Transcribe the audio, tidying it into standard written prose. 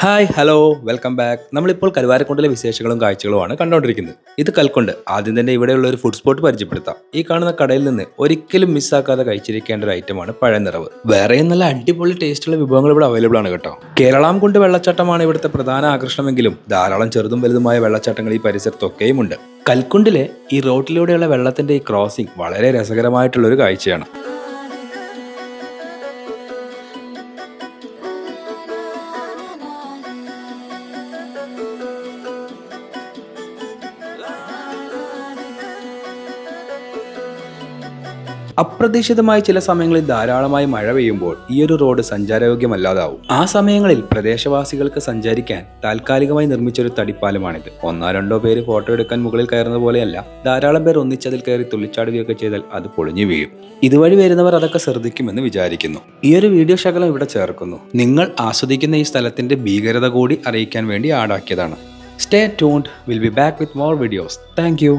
Hi hello welcome back. നമ്മളിപ്പോൾ കരുവാരക്കുണ്ടിലെ വിശേഷങ്ങളും കാഴ്ചകളുമാണ് കണ്ടുകൊണ്ടിരിക്കുന്നത്. ഇത് കൽക്കൊണ്ട് ആദ്യം തന്നെ ഇവിടെയുള്ള ഒരു ഫുഡ് സ്പോട്ട് പരിചയപ്പെടുത്താം. ഈ കാണുന്ന കടയിൽ നിന്ന് ഒരിക്കലും മിസ്സാക്കാതെ കഴിച്ചിരിക്കേണ്ട ഒരു ഐറ്റമാണ് പഴനിറവ്. വേറെയും നല്ല അടിപൊളി ടേസ്റ്റുള്ള വിഭവങ്ങൾ ഇവിടെ അവൈലബിൾ ആണ് കേട്ടോ. കേരളം കൊണ്ട് വെള്ളച്ചാട്ടമാണ് ഇവിടുത്തെ പ്രധാന ആകർഷണമെങ്കിലും ധാരാളം ചെറുതും വലുതുമായ വെള്ളച്ചാട്ടങ്ങൾ ഈ പരിസരത്തൊക്കെയും ഉണ്ട്. കൽക്കുണ്ടിലെ ഈ റോഡിലൂടെയുള്ള വെള്ളത്തിന്റെ ഈ ക്രോസിംഗ് വളരെ രസകരമായിട്ടുള്ള ഒരു കാഴ്ചയാണ്. അപ്രതീക്ഷിതമായി ചില സമയങ്ങളിൽ ധാരാളമായി മഴ പെയ്യുമ്പോൾ ഈ ഒരു റോഡ് സഞ്ചാരയോഗ്യമല്ലാതാവും. ആ സമയങ്ങളിൽ പ്രദേശവാസികൾക്ക് സഞ്ചരിക്കാൻ താൽക്കാലികമായി നിർമ്മിച്ചൊരു തടിപ്പാലമാണിത്. ഒന്നോ രണ്ടോ പേര് ഫോട്ടോ എടുക്കാൻ മുകളിൽ കയറുന്ന പോലെയല്ല, ധാരാളം പേർ ഒന്നിച്ചതിൽ കയറി തുള്ളിച്ചാടുകയൊക്കെ ചെയ്താൽ അത് പൊളിഞ്ഞു വീഴും. ഇതുവഴി വരുന്നവർ അതൊക്കെ ശ്രദ്ധിക്കുമെന്ന് വിചാരിക്കുന്നു. ഈ ഒരു വീഡിയോ ശകലം ഇവിടെ ചേർക്കുന്നു. നിങ്ങൾ ആസ്വദിക്കുന്ന ഈ സ്ഥലത്തിന്റെ ഭീകരത കൂടി അറിയിക്കാൻ വേണ്ടി ആഡാക്കിയതാണ്. Stay tuned. Will be back with more videos. Thank U.